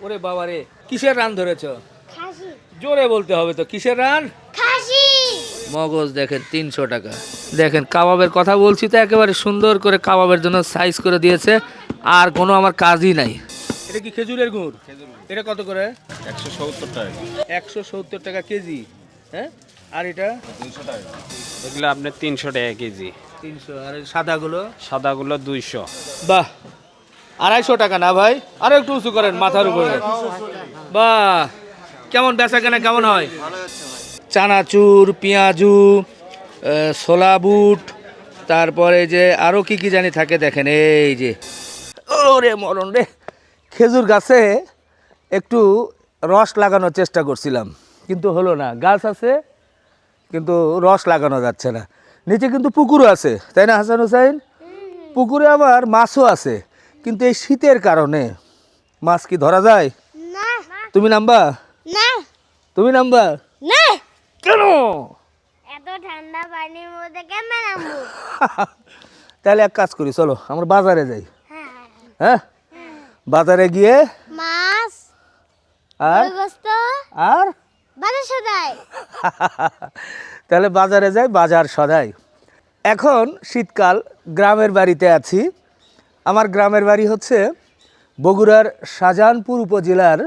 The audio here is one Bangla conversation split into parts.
ওরে বাবা রে, কিসের রান ধরেছ? খাসি। জোরে বলতে হবে তো, কিসের রান? খাসি। মগজ দেখেন 300 টাকা। দেখেন কাবাবের কথা বলছি তো একেবারে সুন্দর করে কাবাবের জন্য সাইজ করে দিয়েছে, আর কোনো আমার কাজই নাই। এটা কি খেজুরের গুড়? এটা কত করে? 170 টাকা। 170 টাকা কেজি। হ্যাঁ, আর এটা 200 টাকা। এগুলো আপনার 300 টাকা কেজি। 300। আর এই সাদাগুলো? সাদাগুলো 200। বাহ, 250 টাকা না ভাই? আরো একটু উঁচু করেন মাথার উপরে। বাহ, কেমন বেচা কেনা কেমন হয়? চানাচুর, পেঁয়াজু, ছোলা বুট, তারপরে যে আরো কি কি জানি থাকে দেখেন। এই যে ওরে মরণ রে, খেজুর গাছে একটু রস লাগানোর চেষ্টা করছিলাম কিন্তু হলো না। গাছ আছে কিন্তু রস লাগানো যাচ্ছে না। নিচে কিন্তু পুকুরও আছে, তাই না হাসান হুসাইন? পুকুরে আবার মাছও আছে, কিন্তু এই শীতের কারণে মাছ কি ধরা যায়? না। তুমি নামবা? না। তুমি নামবা না। কেন? এত ঠান্ডা পানির মধ্যে কেমনে নামবো? তাহলে এক কাজ করি, চলো আমরা বাজারে যাই। হ্যাঁ। হ্যাঁ, বাজারে গিয়ে মাছ, আর গোস্ত, আর বাজার সদাই। তাহলে বাজারে যাই, বাজার সদাই। এখন শীতকাল, গ্রামের বাড়িতে আছি। আমার গ্রামের বাড়ি হচ্ছে বগুড়ার শাহজাহানপুর উপজেলার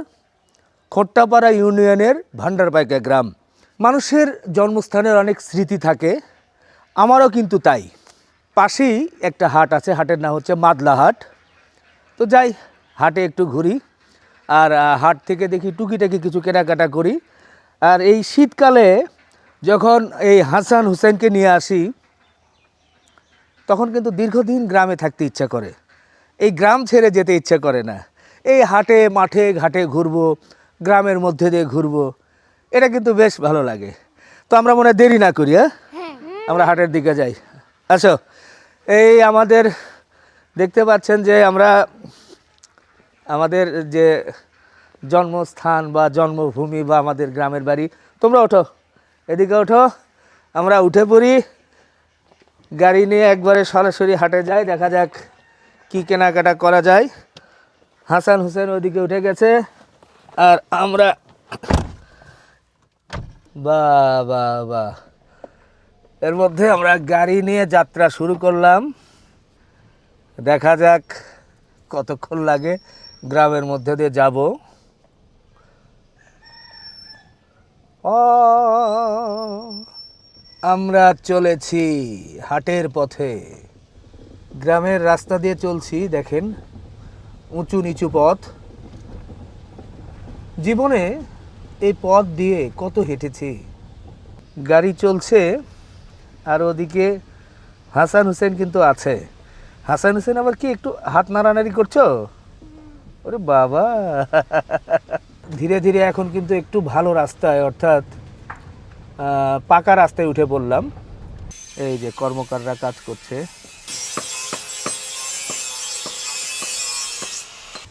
খোট্টাপাড়া ইউনিয়নের ভান্ডারপাইকা গ্রাম। মানুষের জন্মস্থানের অনেক স্মৃতি থাকে, আমারও কিন্তু তাই। পাশেই একটা হাট আছে, হাটের নাম হচ্ছে মাদলা হাট। তো যাই, হাটে একটু ঘুরি, আর হাট থেকে দেখি টুকিটাকি কিছু কেনাকাটা করি। আর এই শীতকালে যখন এই হাসান হুসেনকে নিয়ে আসি, তখন কিন্তু দীর্ঘদিন গ্রামে থাকতে ইচ্ছা করে, এই গ্রাম ছেড়ে যেতে ইচ্ছা করে না। এই হাটে মাঠে ঘাটে ঘুরবো, গ্রামের মধ্যে দিয়ে ঘুরবো, এটা কিন্তু বেশ ভালো লাগে। তো আমরা মনে হয় দেরি না করি, হ্যাঁ, আমরা হাটের দিকে যাই। আসো, এই আমাদের দেখতে পাচ্ছেন যে আমরা আমাদের যে জন্মস্থান বা জন্মভূমি বা আমাদের গ্রামের বাড়ি। তোমরা ওঠো, এদিকে ওঠো, আমরা উঠে পড়ি, গাড়ি নিয়ে একবারে সরাসরি হাটে যাই, দেখা যাক কি কেনাকাটা করা যায়। হাসান হোসেন ওইদিকে উঠে গেছে, আর আমরা বাহ বাহ বাহ, এর মধ্যে আমরা গাড়ি নিয়ে যাত্রা শুরু করলাম। দেখা যাক কতক্ষণ লাগে গ্রামের মধ্যে দিয়ে যাব। আমরা চলেছি হাটের পথে, গ্রামের রাস্তা দিয়ে চলছি। দেখেন উঁচু নিচু পথ, জীবনে এই পথ দিয়ে কত হেঁটেছি। গাড়ি চলছে, আর ওদিকে হাসান হোসেন কিন্তু আছে। হাসান হোসেন আবার কি একটু হাত নাড়ানাড়ি করছো? ওরে বাবা, ধীরে ধীরে এখন কিন্তু একটু ভালো রাস্তায়, অর্থাৎ পাকা রাস্তায় উঠে পড়লাম। এই যে কর্মকাররা কাজ করছে,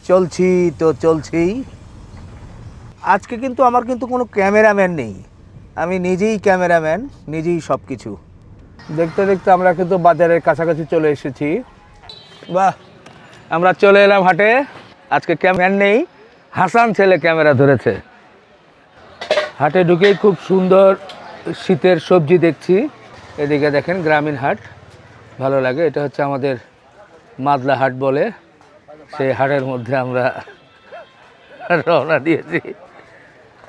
চলছি তো চলছি। আজকে কিন্তু আমার কিন্তু কোনো ক্যামেরাম্যান নেই, আমি নিজেই ক্যামেরাম্যান, নিজেই সব কিছু। দেখতে দেখতে আমরা কিন্তু বাজারের কাছাকাছি চলে এসেছি। বাহ, আমরা চলে এলাম হাটে। আজকে ক্যামেরাম্যান নেই, হাসান ছেলে ক্যামেরা ধরেছে। হাটে ঢুকেই খুব সুন্দর শীতের সবজি দেখছি। এদিকে দেখেন গ্রামীণ হাট, ভালো লাগে। এটা হচ্ছে আমাদের মাদলা হাট বলে, সেই হাটের মধ্যে আমরা রওনা দিয়েছি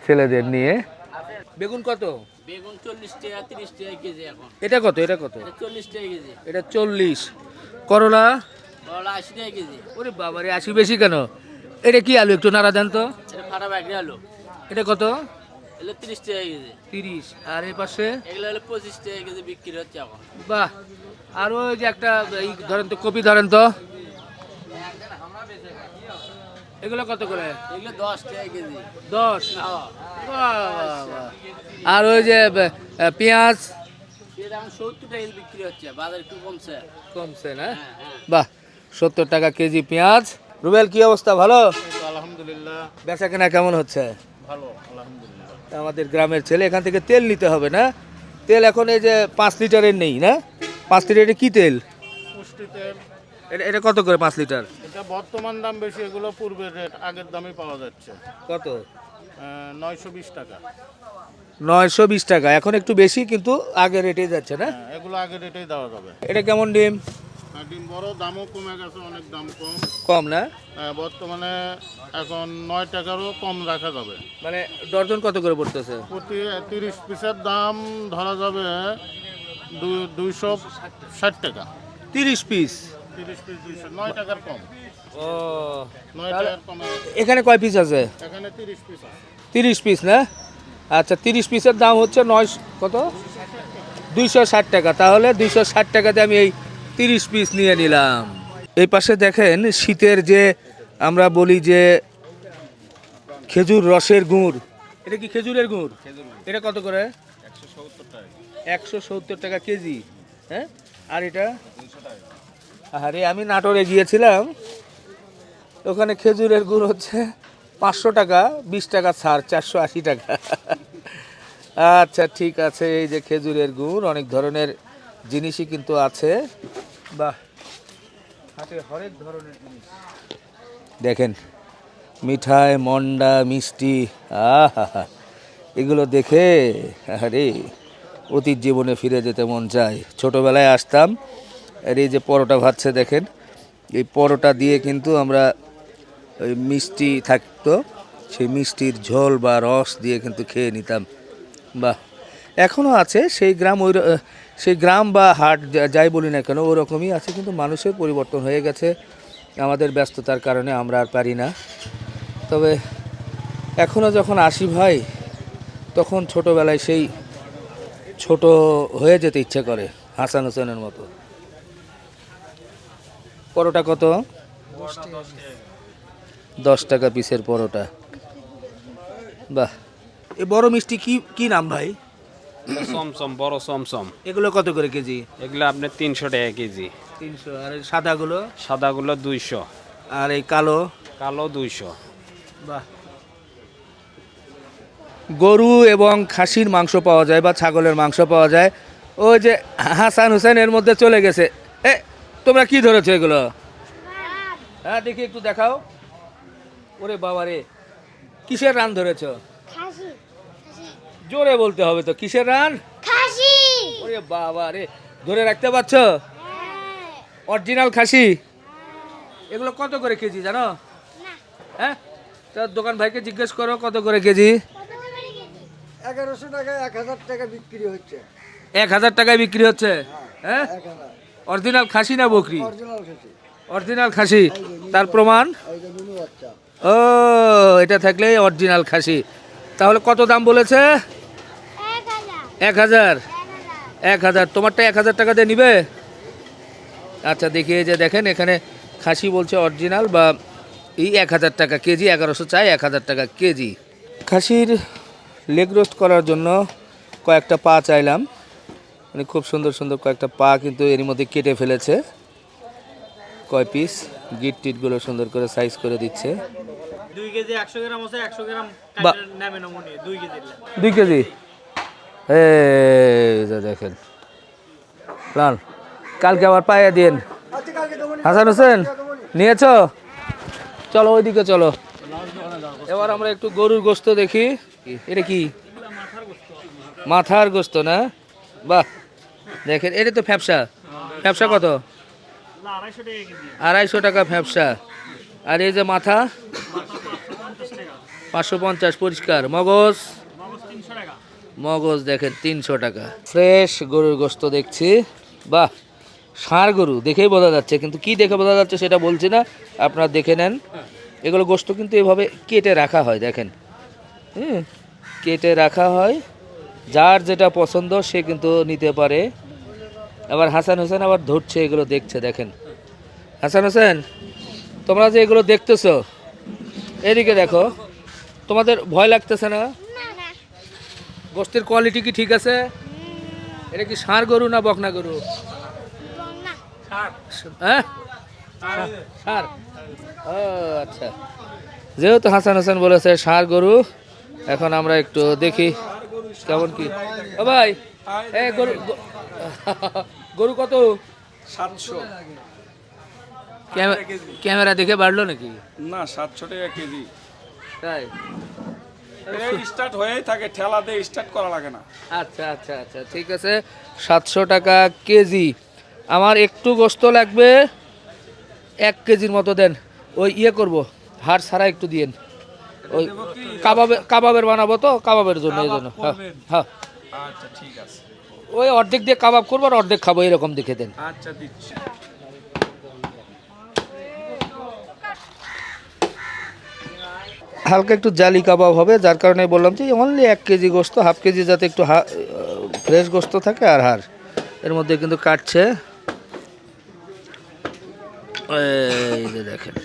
ছেলেদের নিয়ে। বেগুন কত? বেগুন 40 টাকা 30 টাকা কেজি এখন। এটা কত? এটা কত? 40 টাকা কেজি। এটা 40। করলা? করলা 80 টাকা কেজি। ওরে বাবারে, 80 বেশি কেন? এটা কি আলু, একটু নাড়া দেন তো। এটা ফাটা বাইকরি আলু। এটা কত? এগুলো 30 টাকা কেজি। 30। আর এই পাশে? এগুলো হলো 25 টাকা কেজি বিক্রি হচ্ছে এখন। বাহ, আর ওই যে একটা এই ধরেন তো, কপি ধরেন তো, এগুলো কত করে? এগুলো 10 টাকা কেজি। 10। হ্যাঁ। বাহ বাহ বাহ। আর ওই যে পেঁয়াজ? এটা এখন 70 টাকা কেজি বিক্রি হচ্ছে, বাজার একটু কমছে। কমছে না? হ্যাঁ হ্যাঁ। বাহ, 70 টাকা কেজি পেঁয়াজ। রুবেল, কি অবস্থা? ভালো? আলহামদুলিল্লাহ বেচা কেনা কেমন হচ্ছে? ভালো, আলহামদুলিল্লাহ। আমাদের গ্রামের ছেলে, এখান থেকে তেল নিতে হবে না? তেল এখন এই যে 5 লিটারের নেই না? 5 লিটারের কি তেল? পুষ্টি তেল। এটা এটা কত করে 5 লিটার? এটা বর্তমান দাম বেশি, এগুলো পূর্বের রেট, আগের দামই পাওয়া যাচ্ছে। কত? 920 টাকা। 920 টাকা, এখন একটু বেশি কিন্তু আগে রেটে যাচ্ছে না? হ্যাঁ, এগুলো আগের রেটেই দেওয়া যাবে। এটা কেমন ডিম? আর ডিম বড়, দামও কমে গেছে, অনেক দাম কম। কম না? বর্তমানে এখন 9 টাকারও কম রাখা যাবে। মানে ডর্জন কত করে পড়তেছে? প্রতি 30 পিসের দাম ধরা যাবে 260 টাকা। 30 পিস? 30 পিস 200, 9 টাকার কম। ও 9 টাকার কমে। এখানে কয় পিস আছে? এখানে 30 পিস আছে। 30 পিস না? আচ্ছা, 30 পিসের দাম হচ্ছে 9 কত? 260 টাকা। তাহলে 260 টাকাতে আমি এই 30 পিস নিয়ে নিলাম। এই পাশে দেখেন শীতের যে আমরা বলি যে খেজুর রসের গুড়, এটা কি খেজুরের গুড়? এটা কত করে? 170 টাকা। 170 টাকা কেজি। হ্যাঁ, আর এটা? আরে আমি নাটোরে গিয়েছিলাম, ওখানে খেজুরের গুড় হচ্ছে 500 টাকা, 20 টাকা ছাড়, 480 টাকা। আচ্ছা ঠিক আছে, এই যে খেজুরের গুড়, অনেক ধরনের জিনিসই কিন্তু আছে। বাহ, হাটে হরেক ধরনের জিনিস দেখেন, মিঠাই, মন্ডা, মিষ্টি, আহা, এগুলো দেখে আরে অতীত জীবনে ফিরে যেতে মন চায়। ছোটোবেলায় আসতাম, আর এই যে পরোটা ভাজছে দেখেন, এই পরোটা দিয়ে কিন্তু আমরা ওই মিষ্টি থাকতো, সেই মিষ্টির ঝোল বা রস দিয়ে কিন্তু খেয়ে নিতাম। বাহ, এখনও আছে সেই গ্রাম, সেই গ্রাম বা হাট যাই বলি না কেন, ওরকমই আছে, কিন্তু মানুষের পরিবর্তন হয়ে গেছে। আমাদের ব্যস্ততার কারণে আমরা আর পারি না। তবে এখনও যখন আসি ভাই, তখন ছোটোবেলায় সেই ছোট হয়ে যেতে ইচ্ছে করে, হাসান হোসেনের মতো। পরোটা কত? 10 টাকা পিসের পরোটা। বাহ, এই বড় মিষ্টি কি কি নাম ভাই? চমচম, বড় চমচম। এগুলো কত করে কেজি? এগুলো আপনার 300 টাকা কেজি। 300। আর এই সাদাগুলো? সাদাগুলো 200। আর এই কালো? কালো 200। বাহ, গরু এবং খাসির মাংস পাওয়া যায় বা ছাগলের মাংস পাওয়া যায়। ওই যে হাসান হোসেন এর মধ্যে চলে গেছে। এ, তোমরা কি ধরেছো এগুলো? হ্যাঁ, দেখি একটু দেখাও। ওরে বাবা রে, কিসের রান ধরেছো? খাসি জোরে বলতে হবে তো, কিসের রান? খাসি ওরে বাবা রে, ধরে রাখতে পারছো? অরিজিনাল খাসি। এগুলো কত করে কেজি জানো? হ্যাঁ, তা দোকান ভাইকে জিজ্ঞেস করো কত করে কেজি। 1100 টাকায় 1000 টাকা বিক্রি হচ্ছে। 1000 টাকায় বিক্রি হচ্ছে? হ্যাঁ, 1000 অরিজিনাল খাসি না বকরি? অরিজিনাল খাসি। অরিজিনাল খাসি। তার প্রমাণ? এই যে মিনি বাচ্চা। ও, এটা থাকলে অরিজিনাল খাসি। তাহলে কত দাম বলেছে? 1000। 1000, তোমারটা 1000 টাকা দিয়ে নিবে? আচ্ছা দেখি, এই যে দেখেন এখানে খাসি বলছে অরিজিনাল বা এই 1000 টাকা কেজি, 1100 চাই, 1000 টাকা কেজি। খাসির লেগ রোস্ট করার জন্য কয়েকটা পা চাইলাম, মানে খুব সুন্দর সুন্দর কয়েকটা পা কিন্তু এর মধ্যে কেটে ফেলেছে। কয় পিস গিট টিটগুলো সুন্দর করে সাইজ করে দিচ্ছে। 2 কেজি 100 গ্রাম আছে, 100 গ্রাম বা- কাটে নামে নমুনি 2 কেজি। 2 কেজি। এই যে দেখেন, লাল কালকে আবার পাইয়া দিন। হাসান হোসেন নিয়েছো? চলো ওইদিকে চলো। এবার আমরা একটু গরুর গোস্ত দেখি। এটা কি? মাথার গোস্ত না? বাহ, দেখেন এটা তো ফ্যাপসা। ফ্যাপসা কত? 250 টাকা কেজি। 250 টাকা ফ্যাপসা। আর এই যে মাথা? 550 পরিষ্কার। মগজ? মগজ 300 টাকা। মগজ দেখেন 300 টাকা। ফ্রেশ গরুর গোস্ত দেখছি। বাহ, ষাঁড় গরু দেখেই বোঝা যাচ্ছে, কিন্তু কি দেখে বোঝা যাচ্ছে সেটা বলছি না, আপনারা দেখে নেন। এগুলো গোস্ত কিন্তু এভাবে কেটে রাখা হয় দেখেন, কেটে রাখা হয়, যার যেটা পছন্দ সে কিন্তু নিতে পারে। আবার হাসান হোসেন আবার ধরছে, এগুলো দেখছে দেখেন। হাসান হোসেন, তোমরা যে এগুলো দেখতেছো, এদিকে দেখো, তোমাদের ভয় লাগতেছে না? গোস্তের কোয়ালিটি কি ঠিক আছে? এটা কি ষাঁড় গরু না বকনা গরু? হ্যাঁ, ষাঁড়। ও আচ্ছা, যেহেতু হাসান হোসেন বলেছে ষাঁড় গরু, এখন আমরা একটু দেখি কেমন কি। ও ভাই, গরু গরু কত? 700। ক্যামেরা দেখে বাড়লো নাকি? না 700 টাকা কেজি। তাই? এই স্টার্ট হয়েই থাকে, ঠেলা দিয়ে স্টার্ট করা লাগে না। আচ্ছা আচ্ছা আচ্ছা, ঠিক আছে। 700 টাকা কেজি। আমার একটু গোস্ত লাগবে, 1 কেজির মতো দেন। ওই ইয়ে করব, হাড় ছাড়া একটু দিয়েন। ওই কাবাবের বানাবো তো, কাবাবের জন্য এই জন্য। হ্যাঁ হ্যাঁ, আচ্ছা ঠিক আছে। ওই অর্ধেক দিয়ে কাবাব করবো আর অর্ধেক খাবো, এরকম দেখে দেন। আচ্ছা দিচ্ছি। হালকা একটু জালি কাবাব হবে, যার কারণে বললাম যে অনলি 1 কেজি গোস্ত, হাফ কেজি যাতে একটু ফ্রেশ গোস্ত থাকে। আর হাড় এর মধ্যে কিন্তু কাটছে, এই যে দেখেন,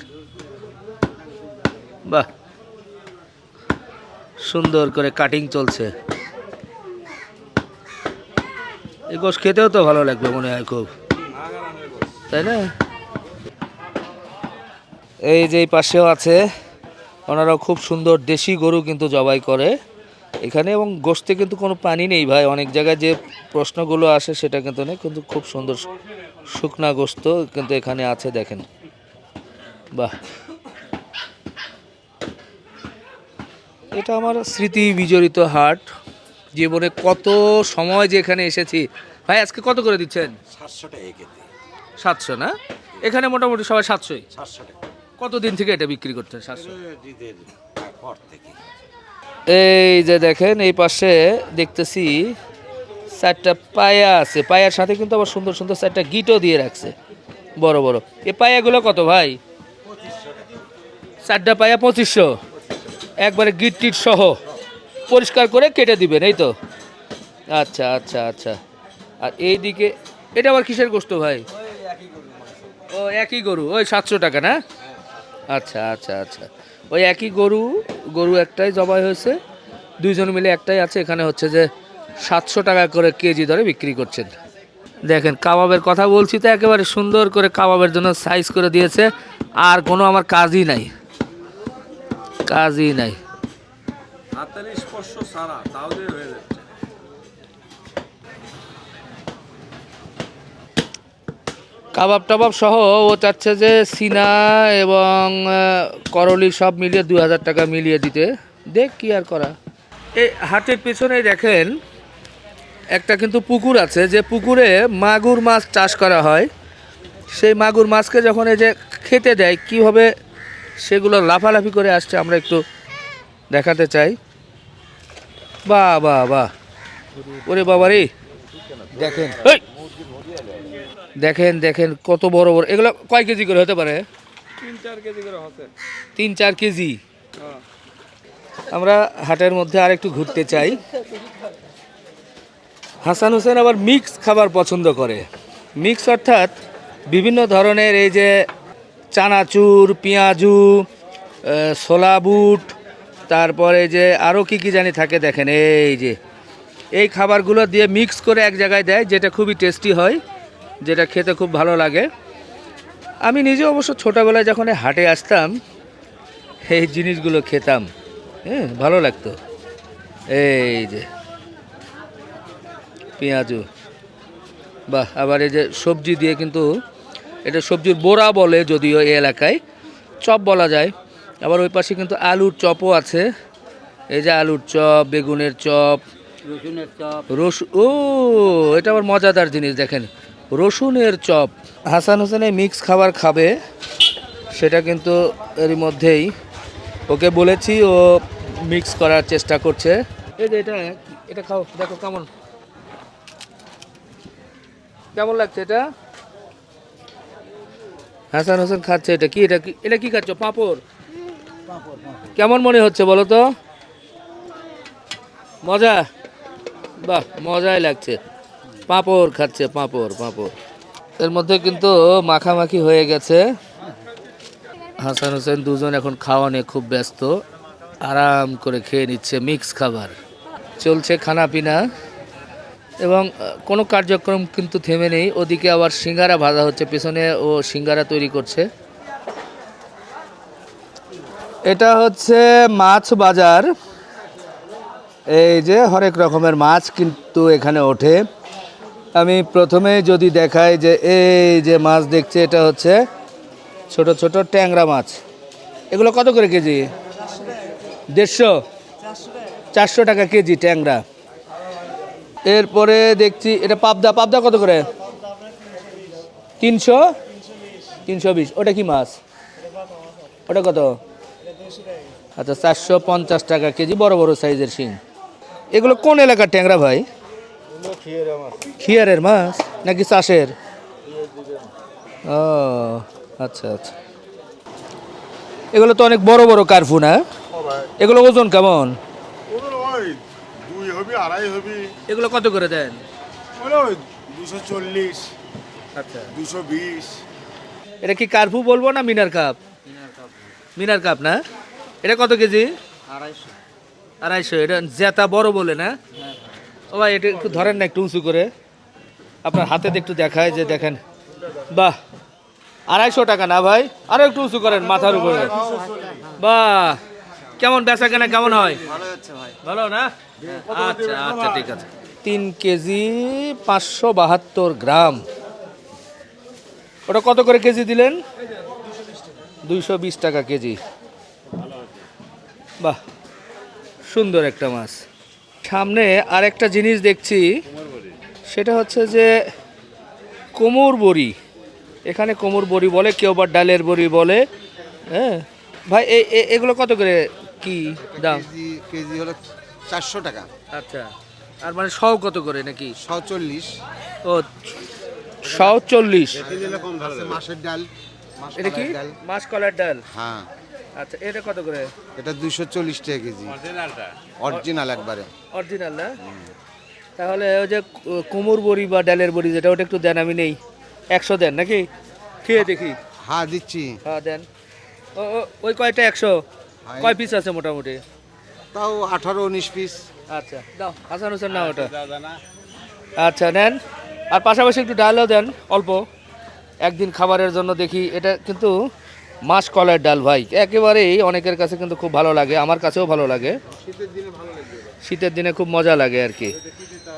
বাহ, সুন্দর করে কাটিং চলছে। এই গোস্ত খেতেও তো ভালো লাগবে মনে হয় খুব, তাই না? এই যে এই পাশেও আছে, ওনারাও খুব সুন্দর দেশি গরু কিন্তু জবাই করে এখানে, এবং গোশতে কিন্তু কোনো পানি নেই ভাই। অনেক জায়গায় যে প্রশ্নগুলো আসে সেটা কিন্তু নেই, কিন্তু খুব সুন্দর শুকনা গোশত কিন্তু এখানে আছে, দেখেন, বাহ। এটা আমার স্মৃতি বিজড়িত হাট, জীবনে কত সময় যে এখানে এসেছি। ভাই আজকে কত করে দিচ্ছেন? 700 টাকা কেজি। 700 না? এখানে মোটামুটি সবাই 700-ই। 700 টাকা কতদিন থেকে এটা বিক্রি করছেন 700? ঈদের পর থেকে। এই যে দেখেন, এই পাশে দেখতেছি 4টা পায়া আছে, পায়ার সাথে কিন্তু আবার সুন্দর সুন্দর 4টা গিটও দিয়ে রাখছে, বড় বড়। এই পায়াগুলো কত ভাই? 4টা পায়া 2500, একবারে গিট টিট সহ পরিষ্কার করে কেটে দিবেন, এই তো? আচ্ছা আচ্ছা আচ্ছা। আর এইদিকে এটা আবার কিসের গোশত ভাই? ও একই গরু, ওই 700 টাকা না? আচ্ছা আচ্ছা আচ্ছা, ওই একই গরু একটাই জবাই হয়েছে, দুইজন মিলে একটাই আছে। এখানে হচ্ছে যে 700 টাকা করে কেজি ধরে বিক্রি করছেন। দেখেন কাবাবের কথা বলছি তো, একেবারে সুন্দর করে কাবাবের জন্য সাইজ করে দিয়েছে, আর কোনো আমার কাজই নাই, কাজই নাই। হাতের স্পর্শ ছাড়া তাও দিয়ে হয়ে যাচ্ছে। কাবাব টাবাব সহ ও চাচ্ছে যে সিনা এবং করলি সব মিলিয়ে 2000 টাকা মিলিয়ে দিতে। দেখ কি আর করা। এই হাটের পেছনে দেখেন একটা কিন্তু পুকুর আছে, যে পুকুরে মাগুর মাছ চাষ করা হয়। সেই মাগুর মাছকে যখন এই যে খেতে দেয়, কীভাবে সেগুলো লাফালাফি করে আসছে আমরা একটু দেখাতে চাই। বাহ বাহ বাহ, ওরে বাবা রে, দেখেন, এই দেখেন দেখেন কত বড় বড়। এগুলো কয় কেজি করে হতে পারে? 3-4 কেজি করে হচ্ছে। 3-4 কেজি। আমরা হাটের মধ্যে আর একটু ঘুরতে চাই। হাসান হোসেন আবার মিক্স খাবার পছন্দ করে। মিক্স অর্থাৎ বিভিন্ন ধরনের, এই যে চানাচুর, পেঁয়াজু, ছোলা বুট, তারপরে যে আরও কী কী জানি থাকে, দেখেন এই যে এই খাবারগুলো দিয়ে মিক্স করে এক জায়গায় দেয়, যেটা খুবই টেস্টি হয়, যেটা খেতে খুব ভালো লাগে। আমি নিজে অবশ্য ছোটোবেলায় যখন হাটে আসতাম এই জিনিসগুলো খেতাম, হ্যাঁ ভালো লাগতো। এই যে পেঁয়াজু, বাহ। আবার এই যে সবজি দিয়ে, কিন্তু এটা সবজির বোড়া বলে যদিও এই এলাকায়, চপ বলা যায়। আবার ওই পাশে কিন্তু আলুর চপও আছে, এই যে আলুর চপ, বেগুনের চপ, রসুনের চপ। ও এটা আবার মজাদার জিনিস, দেখেন রসুনের চপ। হাসান হোসেন এই মিক্স খাবার খাবে, সেটা কিন্তু এর মধ্যেই ওকে বলেছি, ও মিক্স করার চেষ্টা করছে। এই যে এটা খাও, দেখো কেমন কেমন লাগছে এটা। হাসান হোসেন খাচ্ছে এটা। কি এটা কি খাচ্ছ? পাঁপড়? কেমন মনে হচ্ছে বলো তো? মজা? বাহ, মজাই লাগছে। পাঁপড় খাচ্ছে, পাঁপড়। এর মধ্যে কিন্তু মাখামাখি হয়ে গেছে। হাসান হোসেন দুজন এখন খাওয়া নিয়ে খুব ব্যস্ত, আরাম করে খেয়ে নিচ্ছে মিক্স খাবার। চলছে খানাপিনা এবং কোনো কার্যক্রম কিন্তু থেমে নেই। ওদিকে আবার সিঙ্গারা ভাজা হচ্ছে, পেছনে ও সিঙ্গারা তৈরি করছে। এটা হচ্ছে মাছ বাজার, এই যে হরেক রকমের মাছ কিন্তু এখানে ওঠে। আমি প্রথমে যদি দেখাই যে এই যে মাছ দেখছে, এটা হচ্ছে ছোট ছোট ট্যাংরা মাছ, এগুলো কত করে কেজি? 150, 400 টাকা কেজি ট্যাংরা। এরপরে দেখছি এটা পাবদা, পাবদা কত করে? 300, 320। ওটা কি মাছ? ওটা কত? আচ্ছা 450 টাকা কেজি, বড় বড় সাইজের শিং। এগুলো কোন এলাকার ট্যাংরা ভাই? খিয়ারের মাছ নাকি চাষের? ও আচ্ছা আচ্ছা। এগুলো তো অনেক বড় বড় কার্ফু না? এগুলো ওজন কেমন? ওই 2 হবি 2.5 হবি। এগুলো কত করে দেন? ওই 240, আচ্ছা 220। এটা কি কার্ফু বলবো না মিনার কাপ? মিনার কাপ না? এটা কত কেজি? 250। এটা জেতা বড় বলে না? ও ভাই এটা একটু ধরেন না, একটু উঁচু করে আপনার হাতে একটু দেখায় যে দেখেন। বাহ, 250 টাকা না ভাই? আরো একটু উঁচু করেন মাথার উপরে। বাহ, কেমন বেচা কেনা কেমন হয়? ভালো না? আচ্ছা আচ্ছা ঠিক আছে। 3 কেজি 572 গ্রাম। ওটা কত করে কেজি দিলেন? 220 টাকা কেজি। বাহ, সুন্দর একটা মাছ। সামনে আরেকটা জিনিস দেখছি, সেটা হচ্ছে যে কোমর বড়ি। এখানে কোমর বড়ি বলে, কেউ বা ডালের বড়ি বলে। হ্যাঁ ভাই, এগুলো কত করে কি দাম? কেজি হলো 400 টাকা, আচ্ছা, আর মানে সব কত করে নাকি? 140। ও 140। মাছের ডাল, এটা কি? মাসকলার ডাল। হ্যাঁ আচ্ছা, এটা কত করে? এটা 240 টাকা কেজি, অরিজিনাল একবারে। অরিজিনাল না? তাহলে ওই যে কোমর বড়ি বা ডালের বড়ি যেটা, ওটা একটু দেন, আমি নেই। 100 দেন নাকি? খেয়ে দেখি। হ্যাঁ দিচ্ছি। হ্যাঁ দেন। ওই কয়টা 100? কয় পিস আছে মোটামুটি? তাও 18-19 পিস। আচ্ছা দাও, হাসান হোসেন না ওটা। আচ্ছা নেন, আর পাশাপাশি একটু ডালও দেন অল্প, একদিন খাবারের জন্য দেখি। এটা কিন্তু মাসকলাইয়ের ডাল ভাই, একেবারেই অনেকের কাছে কিন্তু খুব ভালো লাগে, আমার কাছেও ভালো লাগে। শীতের দিনে খুব মজা লাগে আর কি।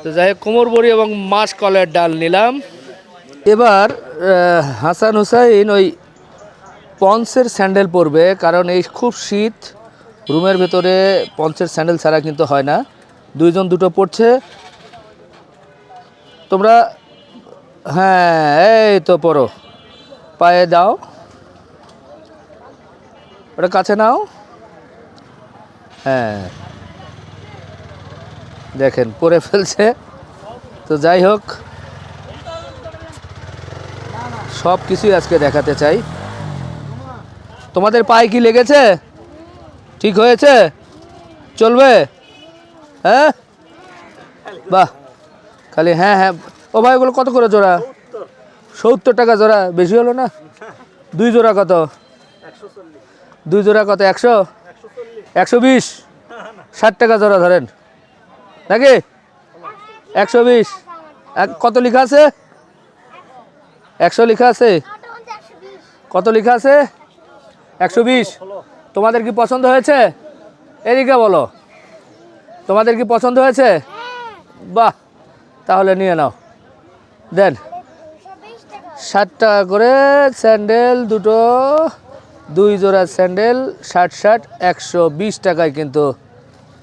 তো যাই হোক, কোমর বড়ি এবং মাসকলাইয়ের ডাল নিলাম। এবার হাসান হুসাইন ওই পন্সের স্যান্ডেল পরবে, কারণ এই খুব শীত, রুমের ভেতরে পন্সের স্যান্ডেল ছাড়া কিন্তু হয় না। দুইজন দুটো পড়ছে। তোমরা হ্যাঁ এই তো পড়ো, পায়ে দাও, ওটা কাছে নাও। হ্যাঁ দেখেন পরে ফেলছে। তো যাই হোক, সব কিছুই আজকে দেখাতে চাই। তোমাদের পায়ে কি লেগেছে? ঠিক হয়েছে? চলবে? হ্যাঁ বাহ, খালি হ্যাঁ হ্যাঁ। ও ভাই, ওগুলো কত করে জোড়া? 70 টাকা জোড়া, বেশি হলো না? 2 জোড়া কত? 2 জোড়া কত? 100, 120, 60 টাকা জোড়া ধরেন নাকি? 120। কত লেখা আছে? 100 লেখা আছে। কত লেখা আছে? 120। তোমাদের কি পছন্দ হয়েছে? এদিকে বলো, তোমাদের কি পছন্দ হয়েছে? বাহ, তাহলে নিয়ে নাও, দেন। 60 টাকা করে স্যান্ডেল দুটো, 2 জোড়া স্যান্ডেল, 60, 120 টাকায় কিন্তু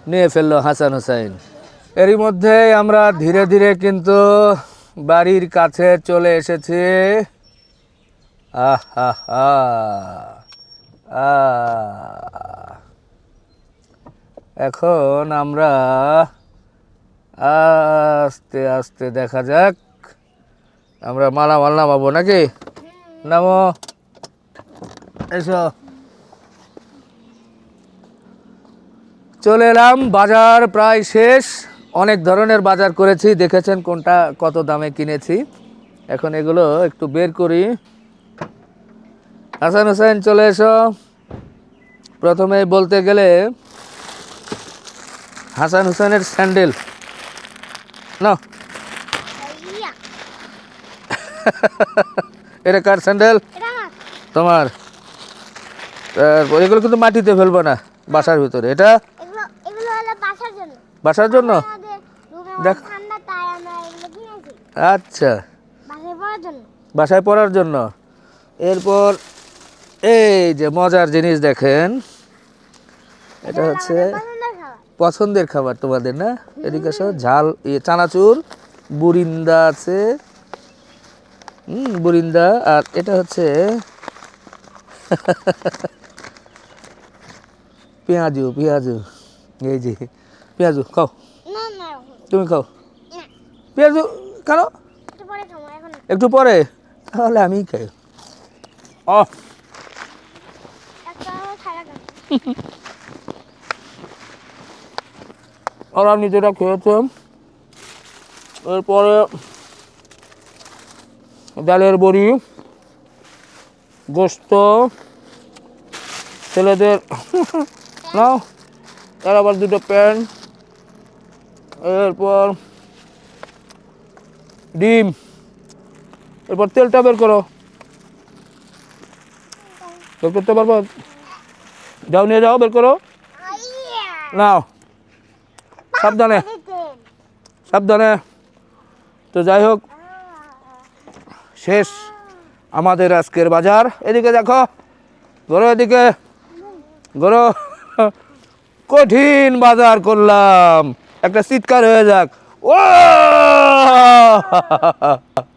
নিয়ে ফেললো হাসান হোসাইন। এরই মধ্যে আমরা ধীরে ধীরে কিন্তু বাড়ির কাছে চলে এসেছি। আহা হা, এখন আমরা আস্তে আস্তে দেখা যাক, আমরা মালামাল নামাবো নাকি? নামো, এসো। চলে এলাম, বাজার প্রায় শেষ। অনেক ধরনের বাজার করেছি, দেখেছেন কোনটা কত দামে কিনেছি। এখন এগুলো একটু বের করি। হাসান হোসেন চলে এসো। প্রথমে বলতে গেলে হাসান হোসেনের স্যান্ডেল না, এটা কার স্যান্ডেল? তোমার? এগুলো কিন্তু মাটিতে ফেলবো না, বাসার ভিতরে। এটা বাসার জন্য দেখ। আচ্ছা, বাসায় পরার জন্য। এরপর এই যে মজার জিনিস দেখেন, এটা হচ্ছে পছন্দের খাবার। পছন্দের খাবার তোমাদের না? এদিকে আসো, ঝাল চানাচুর, বুরিন্দা আছে, বুরিন্দা। আর এটা হচ্ছে পেঁয়াজু, পেঁয়াজু, এই যে পেঁয়াজু খাও, না না তুমি খাও না, পেঁয়াজু। কেন? একটু পরে খাবো এখন না। একটু পরে, তাহলে আমিই খাই। ও একটা খারাপ ওরা নিজেরা খেয়েছে। এরপরে ডালের বড়ি, গোস্ত, ছেলেদের নাও, তার আবার দুটো প্যান্ট, এরপর ডিম, এরপর তেলটা বের করো। বের করতে পারবো? যাও, নিয়ে যাও, বের করো, নাও, সাবধানে সাবধানে। তো যাই হোক, শেষ আমাদের আজকের বাজার। এদিকে দেখো, ঘোরো এদিকে, ঘোরো। কঠিন বাজার করলাম, একটা চিৎকার হয়ে যাক, ও